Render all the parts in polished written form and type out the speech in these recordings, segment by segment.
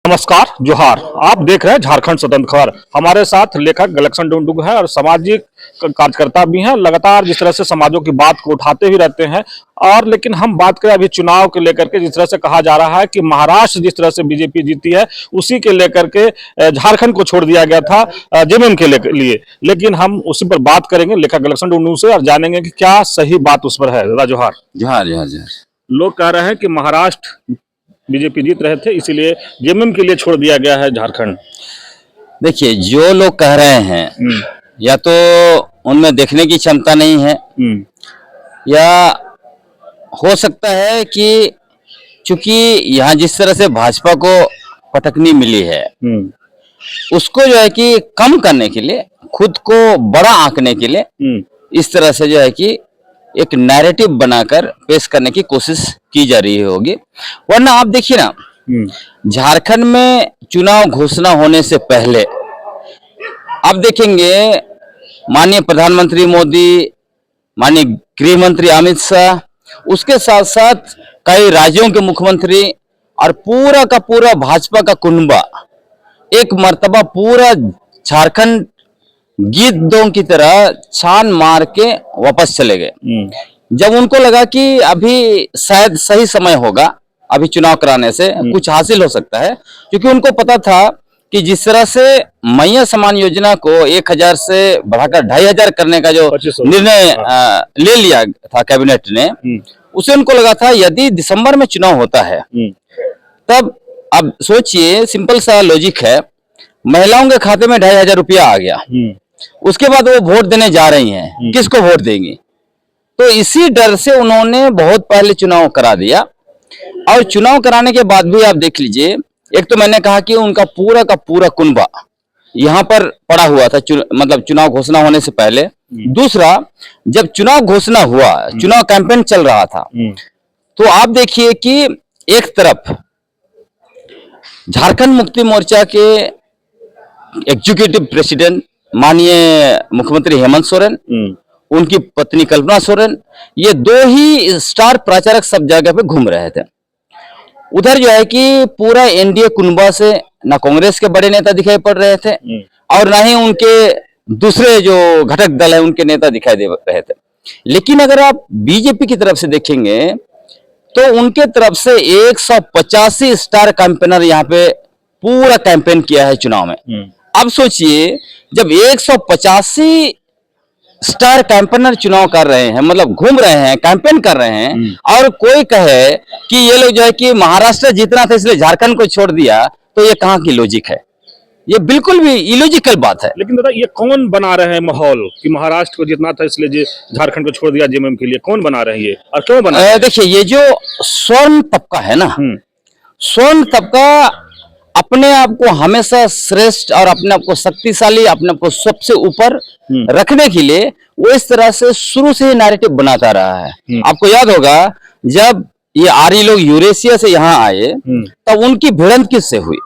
नमस्कार, जोहार। आप देख रहे हैं झारखंड स्वतंत्र खबर। हमारे साथ लेखक गलक्सन डुगडुग है और सामाजिक कार्यकर्ता भी हैं। लगातार जिस तरह से समाजों की बात को उठाते भी रहते हैं। और लेकिन हम बात करें अभी चुनाव के लेकर के, जिस तरह से कहा जा रहा है कि महाराष्ट्र जिस तरह से बीजेपी जीती है, उसी के लेकर के झारखंड को छोड़ दिया गया था जेएमएम के लिए। लेकिन हम उसी पर बात करेंगे लेखक गलक्सन डुगडुग से और जानेंगे कि क्या सही बात उस पर है। दादा जोहार। जोहार जोहार जोहार। लोग कह रहे हैं कि महाराष्ट्र बीजेपी जीत रहे थे, इसीलिए जेएमएम के लिए छोड़ दिया गया है झारखंड। देखिए, जो लोग कह रहे हैं या तो उनमें देखने की क्षमता नहीं है, या हो सकता है कि चूंकि यहाँ जिस तरह से भाजपा को पटकनी मिली है, उसको जो है कि कम करने के लिए, खुद को बड़ा आंकने के लिए इस तरह से जो है कि एक नैरेटिव बनाकर पेश करने की कोशिश की जा रही होगी। वरना आप देखिए ना, झारखंड में चुनाव घोषणा होने से पहले आप देखेंगे माननीय प्रधानमंत्री मोदी, माननीय गृह मंत्री अमित शाह, उसके साथ साथ कई राज्यों के मुख्यमंत्री और पूरा का पूरा भाजपा का कुनबा एक मर्तबा पूरा झारखंड गिद्धों की तरह छान मार के वापस चले गए। जब उनको लगा कि अभी शायद सही समय होगा, अभी चुनाव कराने से कुछ हासिल हो सकता है, क्योंकि उनको पता था कि जिस तरह से मैया सम्मान योजना को 1000 से बढ़ाकर 2500 करने का जो निर्णय ले लिया था कैबिनेट ने, उसे उनको लगा था यदि दिसंबर में चुनाव होता है तब, अब सोचिए, सिंपल सा लॉजिक है, महिलाओं के खाते में 2500 रुपया आ गया, उसके बाद वो वोट देने जा रही हैं, किसको वोट देंगी? तो इसी डर से उन्होंने बहुत पहले चुनाव करा दिया। और चुनाव कराने के बाद भी आप देख लीजिए, एक तो मैंने कहा कि उनका पूरा का पूरा कुनबा यहाँ पर पड़ा हुआ था, मतलब चुनाव घोषणा होने से पहले। दूसरा, जब चुनाव घोषणा हुआ, चुनाव कैंपेन चल रहा था, तो आप देखिए कि एक तरफ झारखंड मुक्ति मोर्चा के एग्जीक्यूटिव प्रेसिडेंट माननीय मुख्यमंत्री हेमंत सोरेन, उनकी पत्नी कल्पना सोरेन, ये दो ही स्टार प्रचारक सब जगह पे घूम रहे थे। उधर जो है कि पूरा एनडीए कुनबा से ना कांग्रेस के बड़े नेता दिखाई पड़ रहे थे और ना ही उनके दूसरे जो घटक दल है उनके नेता दिखाई दे रहे थे। लेकिन अगर आप बीजेपी की तरफ से देखेंगे तो उनके तरफ से 185 स्टार कैंपेनर यहाँ पे पूरा कैंपेन किया है चुनाव में। अब सोचिए, जब 185 स्टार कैंपेनर चुनाव कर रहे हैं, मतलब घूम रहे हैं, कैंपेन कर रहे हैं, और कोई कहे कि ये लोग जो है कि महाराष्ट्र जीतना था इसलिए झारखंड को छोड़ दिया, तो ये कहाँ की लॉजिक है? ये बिल्कुल भी इलॉजिकल बात है। लेकिन दादा, ये कौन बना रहे हैं माहौल कि महाराष्ट्र को जीतना था इसलिए झारखंड को छोड़ दिया जेएमएम के लिए? कौन बना रहे हैं ये, और क्यों बना रहे हैं? देखिए, ये जो स्वर्ण तबका है ना, स्वर्ण तबका अपने आप को हमेशा श्रेष्ठ और अपने आप को शक्तिशाली, अपने आप को सबसे ऊपर रखने के लिए वो इस तरह से शुरू से ही नैरेटिव बनाता रहा है। आपको याद होगा, जब ये आर्य लोग यूरेशिया से यहाँ आए तब उनकी भिड़ंत किससे हुई?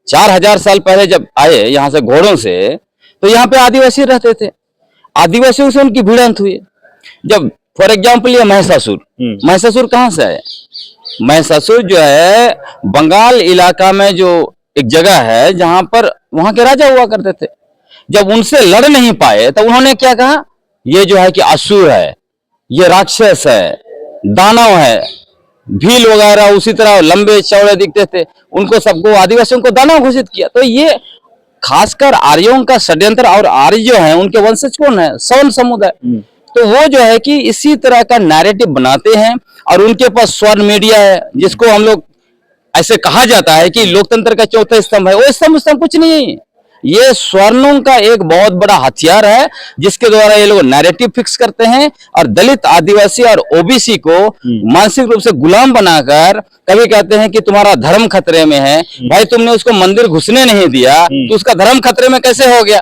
4000 साल पहले जब आए यहाँ से घोड़ों से, तो यहाँ पे आदिवासी रहते थे, आदिवासियों से उनकी भिड़ंत हुई। जब फॉर एग्जाम्पल ये महिषासुर कहाँ से आए? महिषासुर जो है बंगाल इलाका में जो एक जगह है जहां पर वहां के राजा हुआ करते थे। जब उनसे लड़ नहीं पाए तो उन्होंने क्या कहा, ये जो है कि असुर है, ये राक्षस है, दानव है। भील वगैरह उसी तरह लंबे चौड़े दिखते थे, उनको सबको आदिवासियों को दानव घोषित किया। तो ये खासकर आर्यों का षड्यंत्र, और आर्य जो है उनके वंशज कौन है? सवर्ण समुदाय। तो वो जो है कि इसी तरह का नैरेटिव बनाते हैं, और उनके पास स्वर्ण मीडिया है, जिसको हम लोग ऐसे कहा जाता है कि लोकतंत्र का चौथा स्तंभ है। वो स्तंभ कुछ नहीं है, ये स्वर्णों का एक बहुत बड़ा हथियार है, जिसके द्वारा ये लोग नैरेटिव फिक्स करते हैं और दलित, आदिवासी और ओबीसी को मानसिक रूप से गुलाम बनाकर कभी कहते हैं कि तुम्हारा धर्म खतरे में है। भाई, तुमने उसको मंदिर घुसने नहीं दिया तो उसका धर्म खतरे में कैसे हो गया?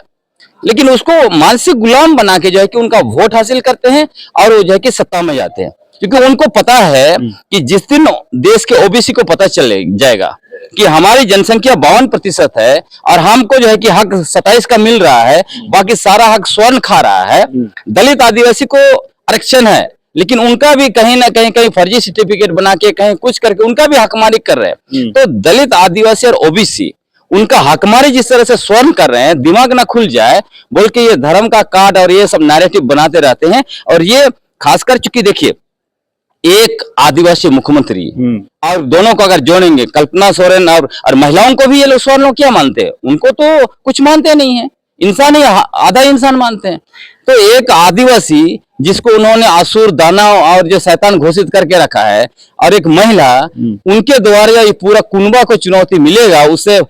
लेकिन उसको मानसिक गुलाम बना के जो है कि उनका वोट हासिल करते हैं और वो जो है कि सत्ता में जाते हैं, क्योंकि उनको पता है कि जिस दिन देश के ओबीसी को पता चले जाएगा कि हमारी जनसंख्या 52% है और हमको जो है कि हक 27 का मिल रहा है, बाकी सारा हक स्वर्ण खा रहा है, दलित आदिवासी को आरक्षण है लेकिन उनका भी कहीं ना कहीं फर्जी सर्टिफिकेट बना के कहीं कुछ करके उनका भी हकमारी कर रहे हैं। तो दलित, आदिवासी और ओबीसी उनका हकमारी जिस तरह से स्वर्ण कर रहे हैं, दिमाग ना खुल जाए बोल के ये धर्म का कार्ड और ये सब नैरेटिव बनाते रहते हैं। और ये खासकर चूंकि देखिए, एक आदिवासी मुख्यमंत्री और दोनों को अगर जोड़ेंगे, कल्पना सोरेन और महिलाओं को भी ये लोग स्वर्ण क्या मानते हैं? उनको तो कुछ मानते नहीं है, इंसान ही आधा इंसान मानते हैं। तो एक आदिवासी जिसको उन्होंने असुर, दानव और जो शैतान घोषित करके रखा है, और एक महिला, उनके द्वारा ये पूरा कुनबा को चुनौती मिलेगा, उससे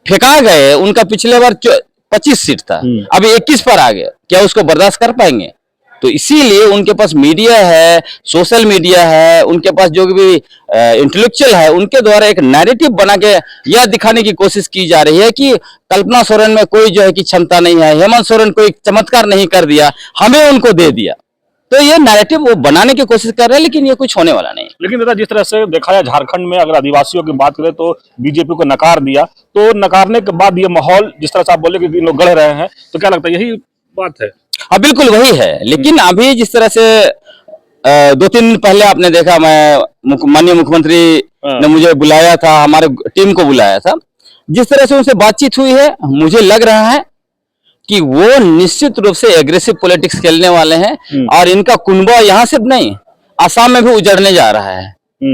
फेंका गए। उनका पिछले बार 25 सीट था, अभी 21 पर आ गया, क्या उसको बर्दाश्त कर पाएंगे? तो इसीलिए उनके पास मीडिया है, सोशल मीडिया है, उनके पास जो भी इंटेलेक्चुअल है, उनके द्वारा एक नैरेटिव बना के यह दिखाने की कोशिश की जा रही है कि कल्पना सोरेन में कोई जो है कि क्षमता नहीं है, हेमंत सोरेन कोई चमत्कार नहीं कर दिया, हमें उनको दे दिया। तो ये नैरेटिव वो बनाने की कोशिश कर रहे हैं, लेकिन ये कुछ होने वाला नहीं। लेकिन दादा, जिस तरह से देखा जाए झारखंड में, अगर आदिवासियों की बात करें तो बीजेपी को नकार दिया, तो नकारने के बाद ये माहौल जिस तरह से आप बोले कि लोग गढ़ रहे हैं, तो क्या लगता है यही बात है? हाँ बिल्कुल वही है। लेकिन अभी जिस तरह से 2-3 दिन पहले आपने देखा, मैं माननीय मुख्यमंत्री ने मुझे बुलाया था, हमारे टीम को बुलाया था, जिस तरह से उनसे बातचीत हुई है, मुझे लग रहा है कि वो निश्चित रूप से एग्रेसिव पॉलिटिक्स खेलने वाले हैं। और इनका कुनबा यहाँ सिर्फ नहीं, असम में भी उजड़ने जा रहा है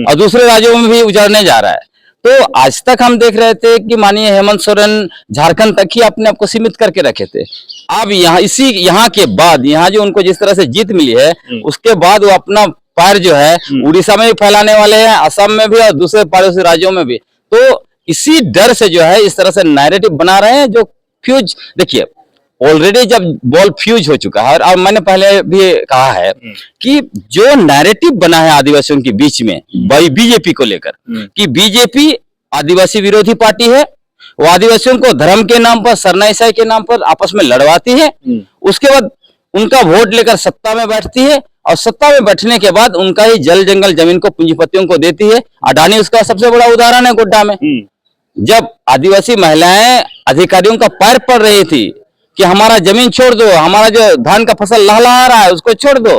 और दूसरे राज्यों में भी उजड़ने जा रहा है। तो आज तक हम देख रहे थे कि माननीय हेमंत सोरेन झारखंड तक ही अपने आप को सीमित करके रखे थे। अब यहाँ के बाद, यहाँ जो उनको जिस तरह से जीत मिली है, उसके बाद वो अपना पैर जो है उड़ीसा में भी फैलाने वाले हैं, असम में भी और दूसरे पड़ोसी राज्यों में भी। तो इसी डर से जो है इस तरह से नैरेटिव बना रहे हैं, जो फ्यूज, देखिए ऑलरेडी जब बॉल फ्यूज हो चुका है, और अब मैंने पहले भी कहा है कि जो नैरेटिव बना है आदिवासियों के बीच में बीजेपी को लेकर, कि बीजेपी आदिवासी विरोधी पार्टी है, वो आदिवासियों को धर्म के नाम पर, सरनाईसाई के नाम पर आपस में लड़वाती है, उसके बाद उनका वोट लेकर सत्ता में बैठती है, और सत्ता में बैठने के बाद उनका ही जल जंगल जमीन को पूंजीपतियों को देती है। अडानी उसका सबसे बड़ा उदाहरण है गोड्डा में। जब आदिवासी महिलाएं अधिकारियों का पैर पड़ रही थी कि हमारा जमीन छोड़ दो, हमारा जो धान का फसल लहलहा रहा है उसको छोड़ दो,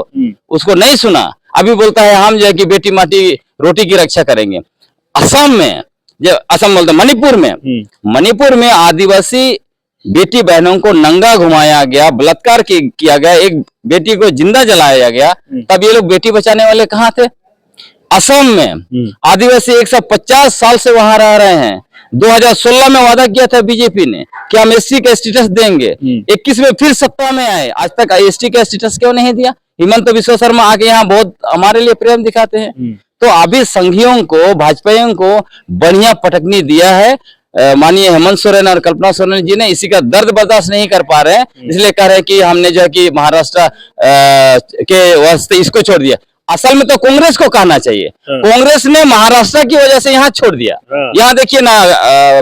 उसको नहीं सुना। अभी बोलता है हम जो है कि बेटी माटी रोटी की रक्षा करेंगे। असम में, जब असम बोलते मणिपुर में आदिवासी बेटी बहनों को नंगा घुमाया गया, बलात्कार किया गया, एक बेटी को जिंदा जलाया गया, तब ये लोग बेटी बचाने वाले कहाँ थे? असम में आदिवासी 150 साल से वहां रह रहे हैं। 2016 में वादा किया था बीजेपी ने कि हम एसटी का स्टेटस देंगे, 21 में फिर सत्ता में आए, आज तक एसटी का स्टेटस क्यों नहीं दिया? हिमंत बिश्व शर्मा आके यहाँ बहुत हमारे लिए प्रेम दिखाते हैं। तो अभी संघियों को, भाजपाइयों को बढ़िया पटकनी दिया है माननीय हेमंत सोरेन और कल्पना सोरेन जी ने। इसी का दर्द बर्दाश्त नहीं कर पा रहे हैं, इसलिए कह रहे हैं कि हमने जो है कि महाराष्ट्र के वास्ते इसको छोड़ दिया। असल में तो कांग्रेस को कहना चाहिए, कांग्रेस ने महाराष्ट्र की वजह से यहाँ छोड़ दिया। यहाँ देखिए ना,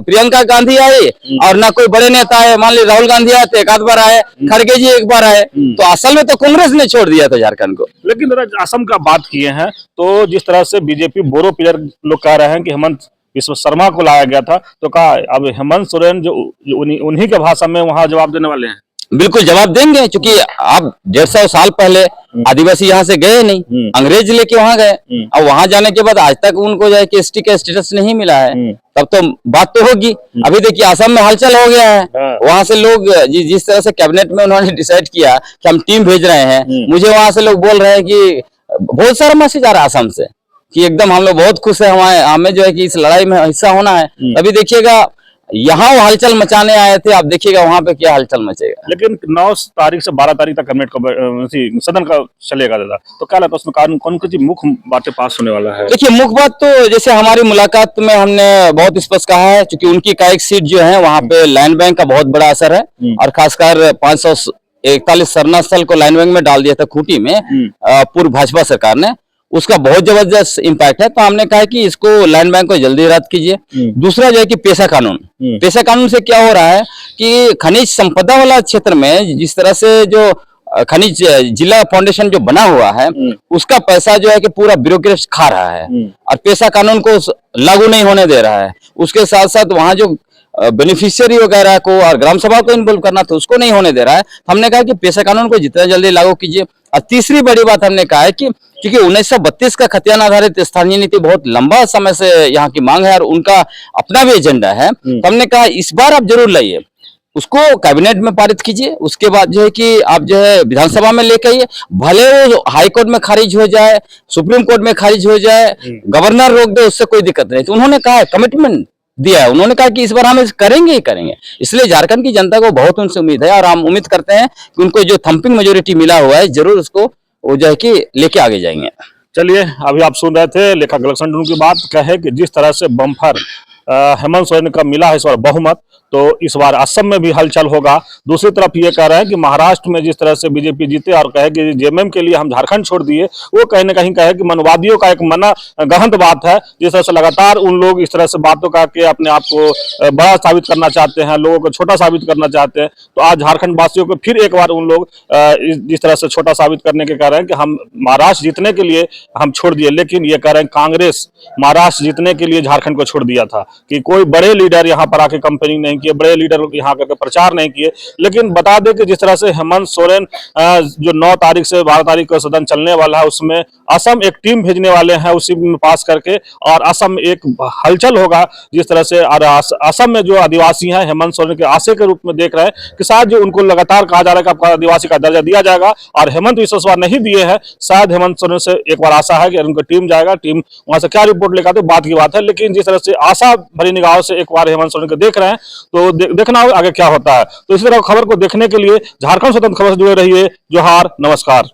प्रियंका गांधी आई और ना कोई बड़े नेता आए, मान लीजिए राहुल गांधी आए थे, एक आध बार आए, खड़गे जी एक बार आए, तो असल में तो कांग्रेस ने छोड़ दिया था झारखंड को। लेकिन असम का बात किए हैं, तो जिस तरह से बीजेपी बोरो प्लेयर लोग कह रहे हैं कि हेमंत बिश्व शर्मा को लाया गया था, तो कहा अब हेमंत सोरेन जो उन्हीं के भाषा में वहां जवाब देने वाले हैं। बिल्कुल जवाब देंगे, क्योंकि आप 150 साल पहले आदिवासी यहाँ से गए नहीं, अंग्रेज लेके वहां गए, और वहां जाने के बाद आज तक उनको जो है कि एसटी का स्टेटस नहीं मिला है, तब तो बात तो होगी। अभी देखिए असम में हलचल हो गया है, वहां से लोग जिस तरह से कैबिनेट में उन्होंने डिसाइड किया कि हम टीम भेज रहे हैं, मुझे वहां से लोग बोल रहे हैं कि बहुत सारा मैसेज आ रहा है असम से कि एकदम हम लोग बहुत खुश है, हमें जो है कि इस लड़ाई में हिस्सा होना है। अभी देखिएगा यहाँ वो हलचल मचाने आए थे, आप देखिएगा वहां पे क्या हलचल मचेगा। लेकिन 9 तारीख से 12 तारीख तक कैबिनेट का सदन का चलेगा दादा, तो क्या लगता है उसमें कौन सी मुख्य बातें पास होने वाला है? देखिए मुख्य बात तो जैसे हमारी मुलाकात में हमने बहुत स्पष्ट कहा है, क्योंकि उनकी एक सीट जो है वहां पे लैंड बैंक का बहुत बड़ा असर है, और खासकर 541 सरना स्थल को लैंड बैंक में डाल दिया था खूंटी में पूर्व भाजपा सरकार ने, उसका बहुत जबरदस्त इम्पैक्ट है। तो हमने कहा कि इसको लैंड बैंक को जल्दी रद्द कीजिए। दूसरा जो है कि पेशा कानून से क्या हो रहा है कि खनिज संपदा वाला क्षेत्र में जिस तरह से जो खनिज जिला फाउंडेशन जो बना हुआ है, उसका पैसा जो है कि पूरा ब्यूरोक्रेट खा रहा है, और पेशा कानून को लागू नहीं होने दे रहा है। उसके साथ साथ वहां जो बेनिफिशियरी वगैरह को और ग्राम सभा को इन्वॉल्व करना था, उसको नहीं होने दे रहा है। हमने कहा कि पेशा कानून को जितना जल्दी लागू कीजिए। और तीसरी बड़ी बात हमने कहा है कि क्योंकि 1932 का खतियान आधारित स्थानीय नीति बहुत लंबा समय से यहाँ की मांग है और उनका अपना भी एजेंडा है। तो हमने कहा इस बार आप जरूर लाइए, उसको कैबिनेट में पारित कीजिए, उसके बाद जो है कि आप जो है विधानसभा में लेके आइए, भले वो हाई कोर्ट में खारिज हो जाए, सुप्रीम कोर्ट में खारिज हो जाए, गवर्नर रोक दे, उससे कोई दिक्कत नहीं। तो उन्होंने कहा कमिटमेंट दिया है, उन्होंने कहा कि इस बार हम करेंगे ही करेंगे। इसलिए झारखंड की जनता को बहुत उनसे उम्मीद है और हम उम्मीद करते हैं कि उनको जो थंपिंग मेजोरिटी मिला हुआ है जरूर उसको वो जो है कि लेके आगे जाएंगे। चलिए, अभी आप सुन रहे थे लेखक गलेक्सन टुडू की बात। कहे कि जिस तरह से बम्पर हेमंत सोरेन का मिला है इस बार बहुमत, तो इस बार असम में भी हलचल होगा। दूसरी तरफ ये कह रहे हैं कि महाराष्ट्र में जिस तरह से बीजेपी जीते और कहे कि जेएमएम के लिए हम झारखंड छोड़ दिए, वो कहीं ना कहीं कहे कि मनवादियों का एक मना गहन बात है। जिस तरह से लगातार उन लोग इस तरह से बातों करके अपने आप को बड़ा साबित करना चाहते हैं, लोगों को छोटा साबित करना चाहते हैं, तो आज झारखंड वासियों को फिर एक बार उन लोग जिस तरह से छोटा साबित करने के कह रहे हैं कि हम महाराष्ट्र जीतने के लिए हम छोड़ दिए। लेकिन ये कह रहे हैं कांग्रेस महाराष्ट्र जीतने के लिए झारखंड को छोड़ दिया था, कि कोई बड़े लीडर यहाँ पर आके कंपेनिंग नहीं किए, बड़े लीडर यहाँ करके प्रचार नहीं किए। लेकिन बता दें कि जिस तरह से हेमंत सोरेन जो 9 तारीख से 12 तारीख को सदन चलने वाला है, उसमें असम एक टीम भेजने वाले हैं उसी में पास करके, और असम में एक हलचल होगा। जिस तरह से असम में जो आदिवासी हैं हेमंत सोरेन के आशे के रूप में देख रहे हैं कि शायद जो उनको लगातार कहा जा रहा है कि आपको आदिवासी का दर्जा दिया जाएगा, और हेमंत विश्वास नहीं दिए हैं। शायद हेमंत सोरेन से एक बार आशा है कि उनका टीम जाएगा, टीम वहां से क्या रिपोर्ट लेकर आते बात की बात है। लेकिन जिस तरह से आशा भरी निगाहों से एक बार हेमंत सोरेन को देख रहे हैं, तो देखना होगा आगे क्या होता है। तो इसी तरह खबर को देखने के लिए झारखंड स्वतंत्र खबर से जुड़े रहिए। जोहार, नमस्कार।